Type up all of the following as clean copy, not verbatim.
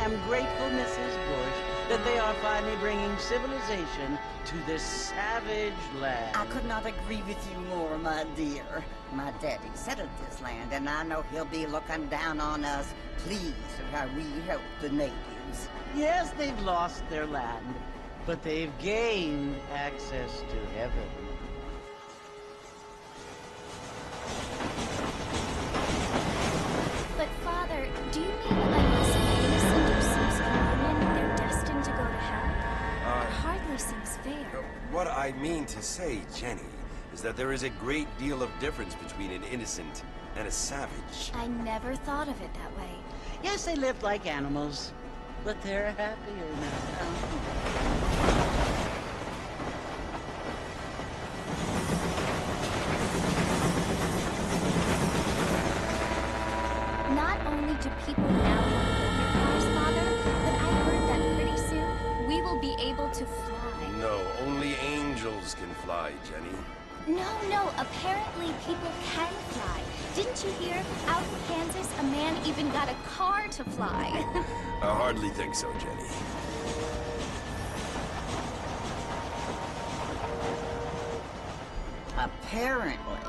am grateful, Mrs. Bush, that they are finally bringing civilization to this savage land. I could not agree with you more, my dear. My daddy settled this land, and I know he'll be looking down on us, pleased at how we help the natives. Yes, they've lost their land, but they've gained access to heaven. But, Father, do you mean unless an innocent receives communion, they're destined to go to hell? It hardly seems fair. What I mean to say, Jenny, is that there is a great deal of difference between an innocent and a savage. I never thought of it that way. Yes, they lived like animals, but they're happier now. Not only do people now have older cars, Father, but I heard that pretty soon we will be able to fly. No, only angels can fly, Jenny. No, apparently people can fly. Didn't you hear? Out in Kansas, a man even got a car to fly. I hardly think so, Jenny. Apparently,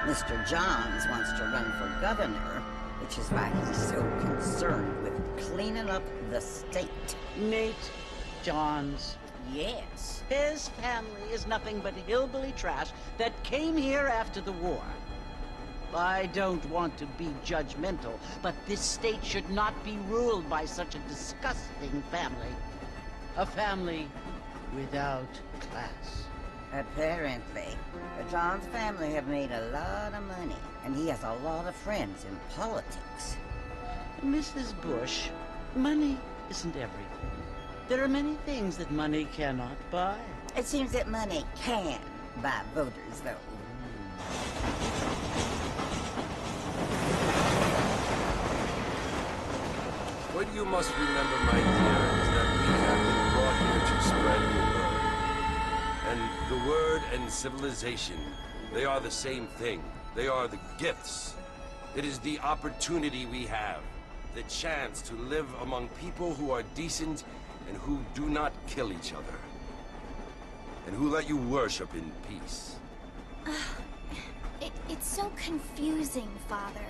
Mr. Johns wants to run for governor, which is why he's so concerned with cleaning up the state. Nate Johns. Yes. His family is nothing but hillbilly trash that came here after the war. I don't want to be judgmental, but this state should not be ruled by such a disgusting family. A family without class. Apparently, the Johns family have made a lot of money, and he has a lot of friends in politics. Mrs. Bush, money isn't everything. There are many things that money cannot buy. It seems that money can buy voters, though. What you must remember, my dear, is that we have been brought here to spread the word. And the word and civilization, they are the same thing. They are the gifts. It is the opportunity we have, the chance to live among people who are decent and who do not kill each other, and who let you worship in peace. It's so confusing, Father.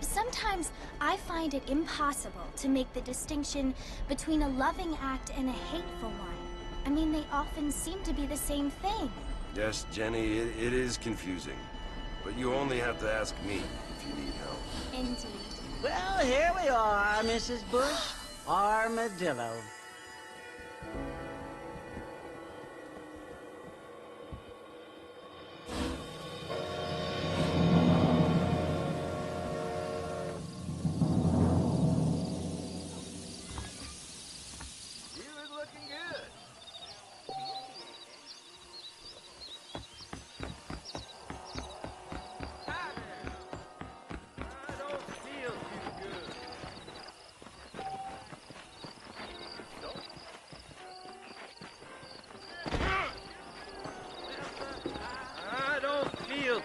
Sometimes I find it impossible to make the distinction between a loving act and a hateful one. I mean, they often seem to be the same thing. Yes, Jenny, it is confusing. But you only have to ask me if you need help. Indeed. Well, here we are, Mrs. Bush. Armadillo.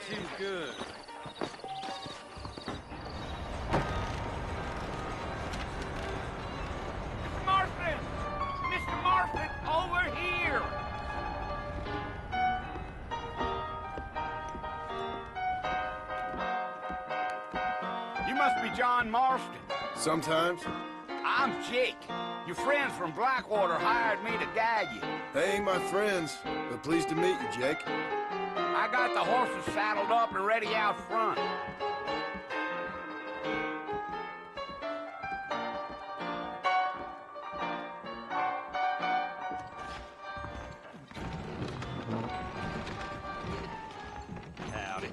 Too good. Mr. Marston! Mr. Marston, over here! You must be John Marston. Sometimes. I'm Jake. Your friends from Blackwater hired me to guide you. They ain't my friends, but pleased to meet you, Jake. I got the horses saddled up and ready out front. Howdy.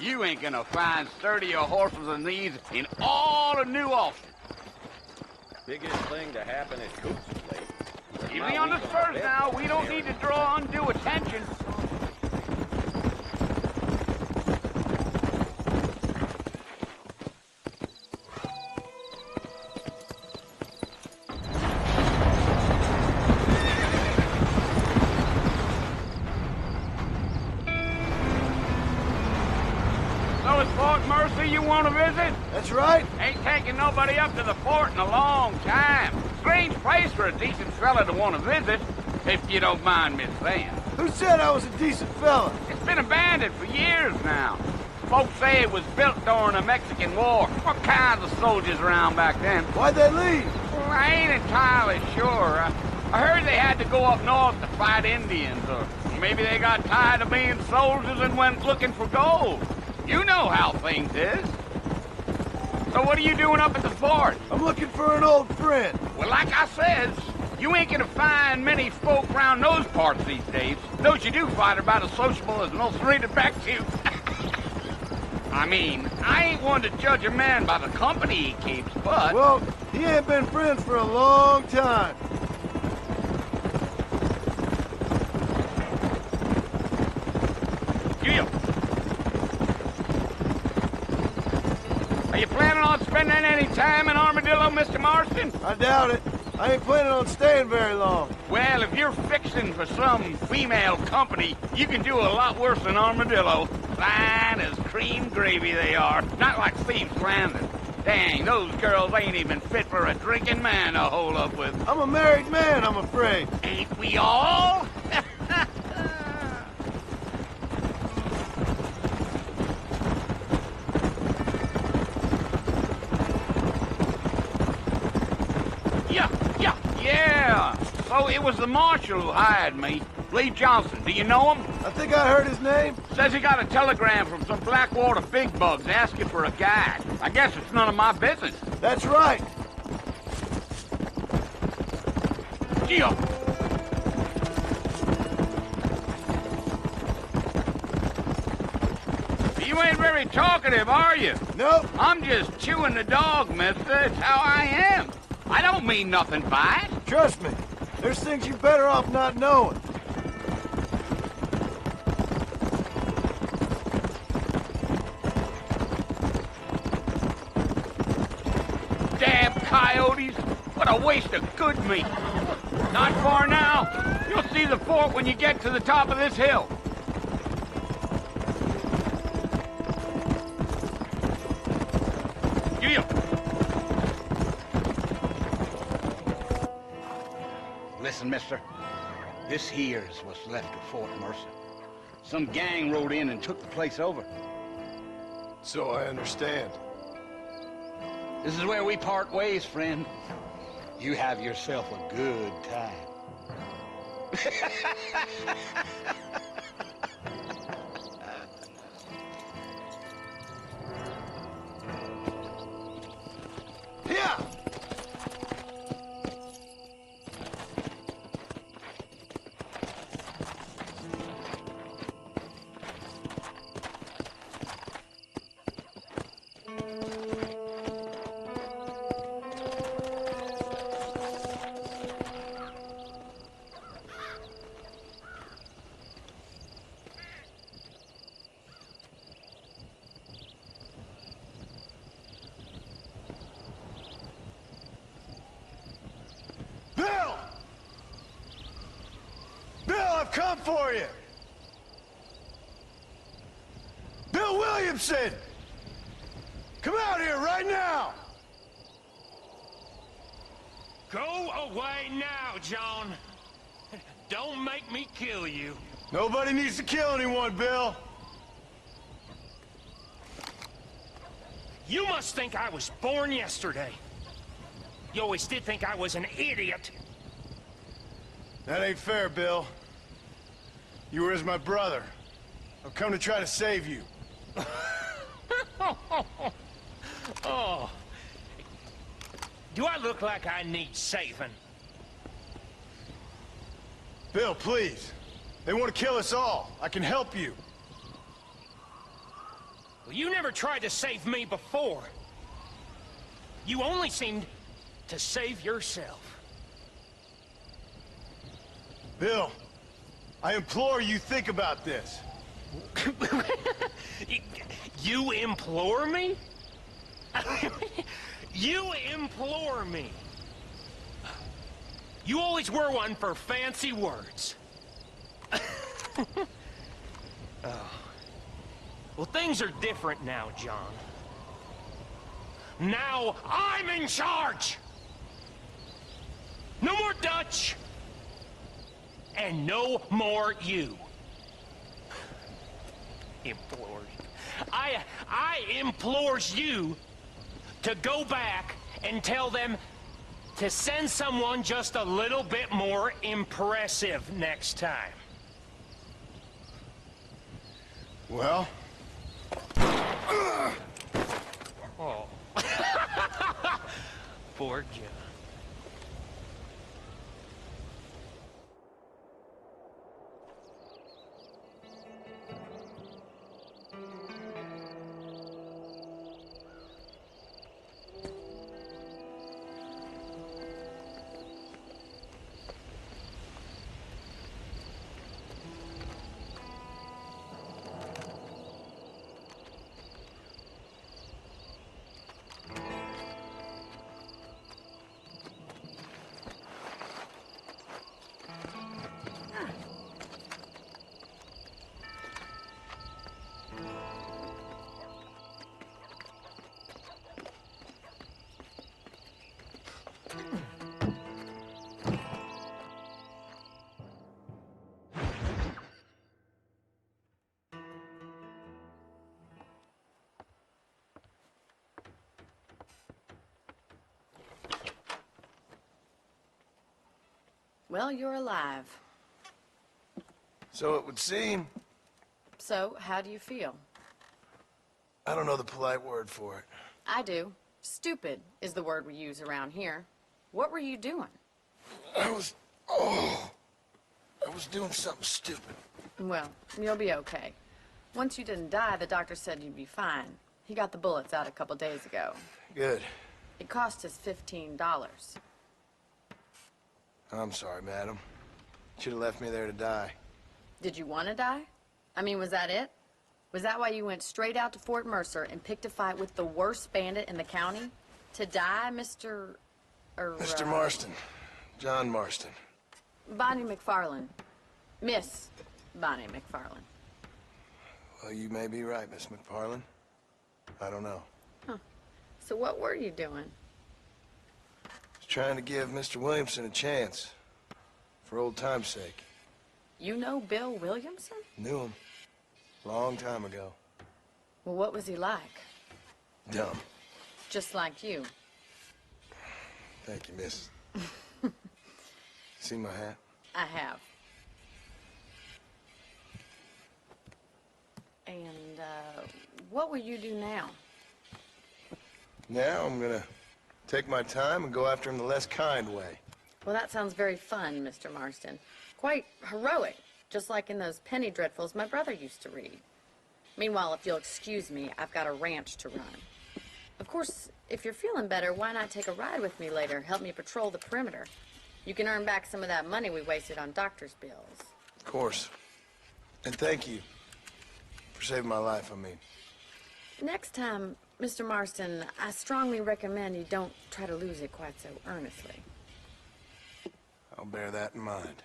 You ain't gonna find sturdier horses than these in all of New Austin. Biggest thing to happen at Coop's place. Easy on the spurs now. We don't need to draw undue attention. Armadillo's Fort Mercy you want to visit? That's right. Ain't taking nobody up to the fort in a long time. Strange place for a decent fella to want to visit, if you don't mind me saying. Who said I was a decent fella? It's been abandoned for years now. Folks say it was built during the Mexican War. What kinds of soldiers around back then? Why'd they leave? Well, I ain't entirely sure. I heard they had to go up north to fight Indians, or maybe they got tired of being soldiers and went looking for gold. You know how things is. So what are you doing up at the fort? I'm looking for an old friend. Well, like I says, you ain't gonna find many folk around those parts these days. Those you do find are about as sociable as an old serrated back tooth. I mean, I ain't one to judge a man by the company he keeps, but... Well, he ain't been friends for a long time. You. Are you planning on spending any time in Armadillo, Mr. Marston? I doubt it. I ain't planning on staying very long. Well, if you're fixing for some female company, you can do a lot worse than Armadillo. Fine as cream gravy they are. Not like Thieves Landing. Dang, those girls ain't even fit for a drinking man to hole up with. I'm a married man, I'm afraid. Ain't we all? Yeah. So it was the marshal who hired me. Lee Johnson. Do you know him? I think I heard his name. Says he got a telegram from some Blackwater big bugs asking for a guide. I guess it's none of my business. That's right. Gio. You ain't very talkative, are you? Nope. I'm just chewing the dog, mister. It's how I am. I don't mean nothing by it. Trust me. There's things you're better off not knowing. Damn coyotes! What a waste of good meat! Not far now. You'll see the fort when you get to the top of this hill. Listen, mister. This here's what's left of Fort Mercy. Some gang rode in and took the place over. So I understand. This is where we part ways, friend. You have yourself a good time. Yeah. I've come for you! Bill Williamson! Come out here right now! Go away now, John. Don't make me kill you. Nobody needs to kill anyone, Bill. You must think I was born yesterday. You always did think I was an idiot. That ain't fair, Bill. You were as my brother. I've come to try to save you. Oh. Do I look like I need saving? Bill, please. They want to kill us all. I can help you. Well, you never tried to save me before. You only seemed to save yourself. Bill, I implore you think about this. You implore me? You implore me. You always were one for fancy words. Oh. Well, think Things are different now, John. Now I'm in charge! No more Dutch! And no more you. Implores. I implores you to go back and tell them to send someone just a little bit more impressive next time. Well? Oh. Poor John. Well, you're alive. So it would seem. So, how do you feel? I don't know the polite word for it. I do. Stupid is the word we use around here. What were you doing? I was doing something stupid. Well, you'll be okay. Once you didn't die, the doctor said you'd be fine. He got the bullets out a couple days ago. Good. It cost us $15. I'm sorry, madam. Should have left me there to die. Did you want to die? I mean, was that it? Was that why you went straight out to Fort Mercer and picked a fight with the worst bandit in the county? To die, Mr. Mr. Marston. John Marston. Bonnie McFarlane. Miss Bonnie McFarlane. Well, you may be right, Miss McFarlane. I don't know. Huh. So what were you doing? Was trying to give Mr. Williamson a chance. For old time's sake. You know Bill Williamson? Knew him. Long time ago. Well, what was he like? Dumb. Just like you. Thank you, miss. See my hat? I have. And, what will you do now? Now I'm gonna take my time and go after him the less kind way. Well, that sounds very fun, Mr. Marston. Quite heroic, just like in those penny dreadfuls my brother used to read. Meanwhile, if you'll excuse me, I've got a ranch to run. Of course, if you're feeling better, why not take a ride with me later? Help me patrol the perimeter. You can earn back some of that money we wasted on doctor's bills. Of course. And thank you for saving my life, I mean. Next time, Mr. Marston, I strongly recommend you don't try to lose it quite so earnestly. I'll bear that in mind.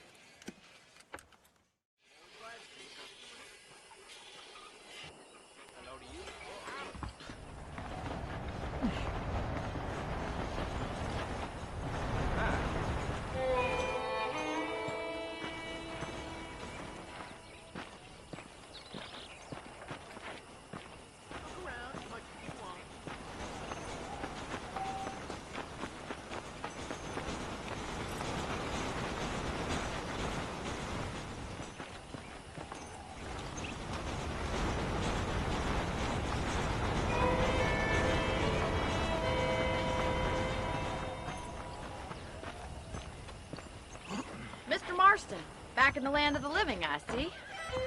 Mr. Marston, back in the land of the living, I see.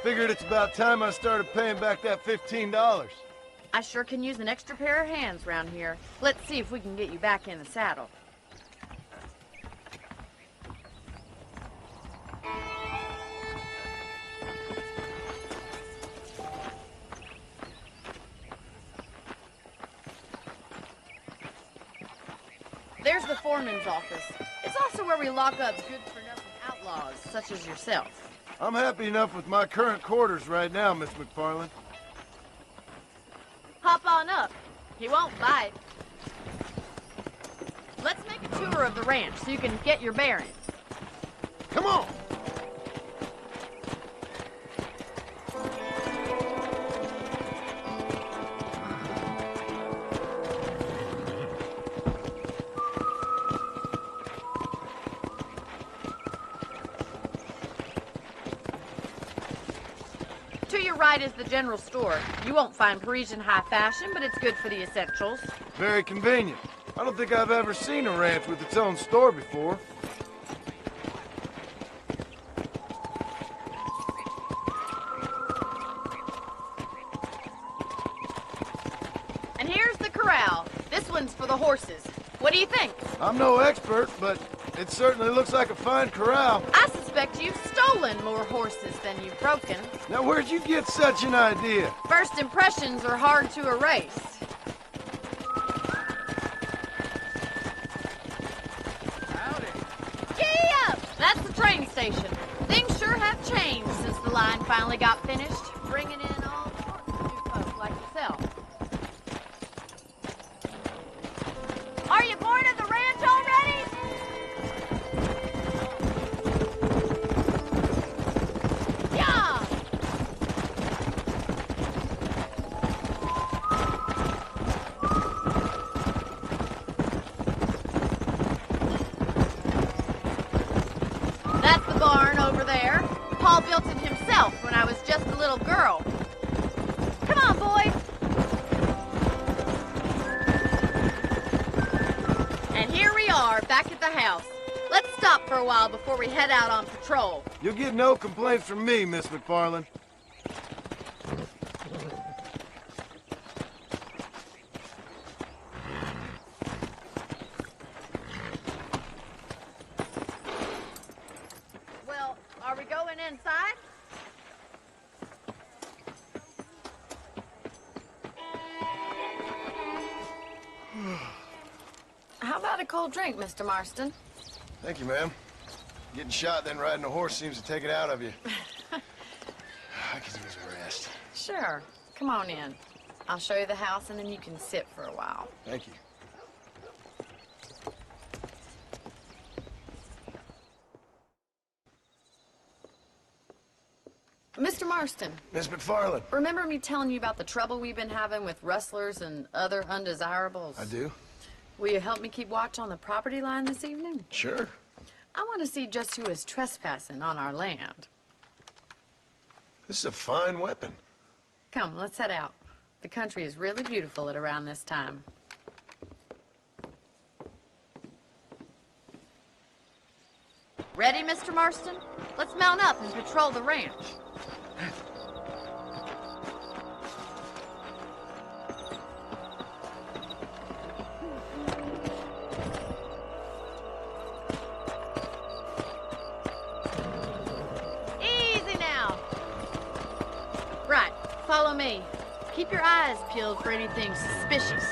Figured it's about time I started paying back that $15. I sure can use an extra pair of hands around here. Let's see if we can get you back in the saddle. There's the foreman's office. It's also where we lock up good-for-nothing outlaws, such as yourself. I'm happy enough with my current quarters right now, Miss McFarlane. Hop on up. He won't bite. Let's make a tour of the ranch so you can get your bearings. Come on! To your right is the general store. You won't find Parisian high fashion, but it's good for the essentials. Very convenient. I don't think I've ever seen a ranch with its own store before. And here's the corral. This one's for the horses. What do you think? I'm no expert, but it certainly looks like a fine corral. I suspect you've stolen more horses than you've broken. Now, where'd you get such an idea? First impressions are hard to erase. Howdy. Giddy up! That's the train station. Things sure have changed since the line finally got finished, bringing in all sorts of new folks like yourself. Are you born at the ranch already? Yeah! That's the barn over there. Paul built it himself when I was just a little girl. Come on, boys. And here we are, back at the house. Let's stop for a while before we head out on patrol. You'll get no complaints from me, Miss McFarland. Well, are we going inside? How about a cold drink, Mr. Marston? Thank you, ma'am. Getting shot, then riding a horse seems to take it out of you. I could use a rest. Sure. Come on in. I'll show you the house, and then you can sit for a while. Thank you. Mr. Marston, Miss McFarland. remember me telling you about the trouble we've been having with rustlers and other undesirables? I do? Will you help me keep watch on the property line this evening? Sure. I want to see just who is trespassing on our land. This is a fine weapon. Come, let's head out. The country is really beautiful at around this time. Ready, Mr. Marston? Let's mount up and patrol the ranch. Easy now. Right, follow me. Keep your eyes peeled for anything suspicious.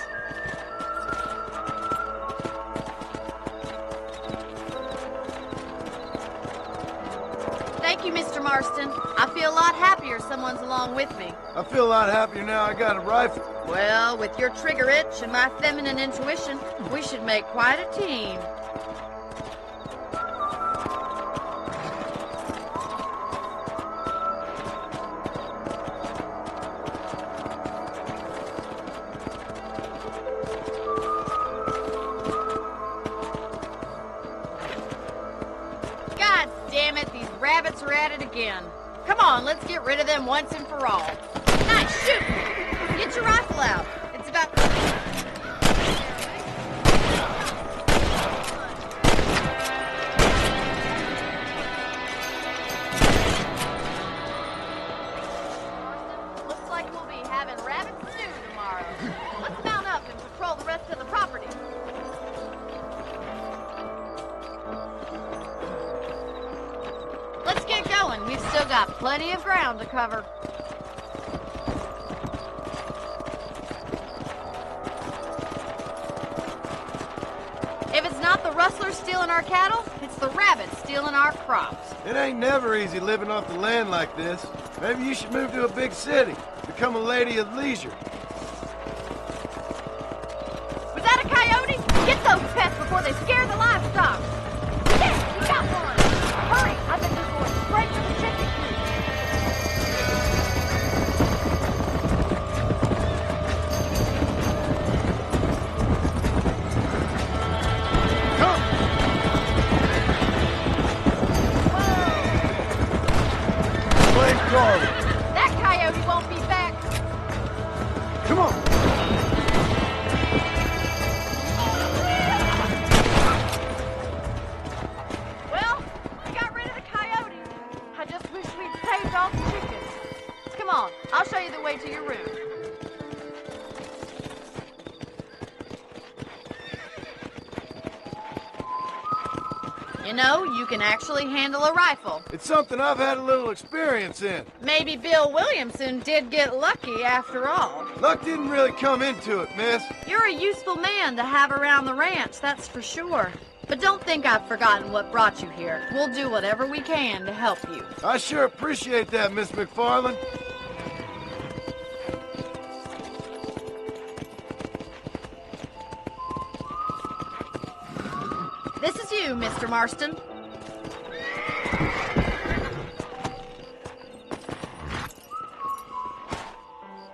Thank you, Mr. Marston. I feel a lot happier someone's along with me. I feel a lot happier now I got a rifle. Well, with your trigger itch and my feminine intuition, we should make quite a team. God damn it, these rabbits are at it again. Come on, let's get rid of them once and for all. Nice shooting! Get your rifle out. It's about... Looks like we'll be having rabbit stew tomorrow. Let's mount up and patrol the rest of the property. Let's get going. We've still got plenty of ground to cover. If it's not the rustlers stealing our cattle, it's the rabbits stealing our crops. It ain't never easy living off the land like this. Maybe you should move to a big city. Become a lady of leisure. before they scare the livestock. Yeah, you got one. Hurry, I think they're going straight to the chicken coop. Come! Blame Charlie. That coyote won't be back. Come on! Well, we got rid of the coyote. I just wish we'd saved all the chickens. Come on, I'll show you the way to your room. You know, you can actually handle a rifle. It's something I've had a little experience in. Maybe Bill Williamson did get lucky after all. Luck didn't really come into it, miss. You're a useful man to have around the ranch, that's for sure. But don't think I've forgotten what brought you here. We'll do whatever we can to help you. I sure appreciate that, Miss McFarland. This is you, Mr. Marston.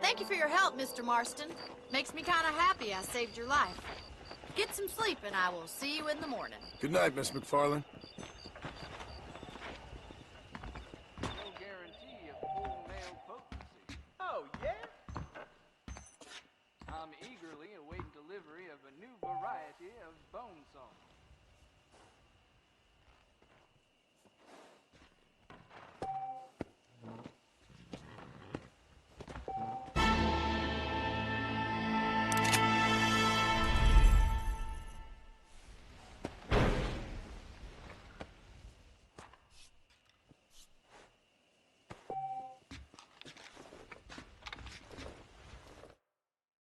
Thank you for your help, Mr. Marston. Makes me kind of happy I saved your life. Get some sleep and I will see you in the morning. Good night, Miss McFarland.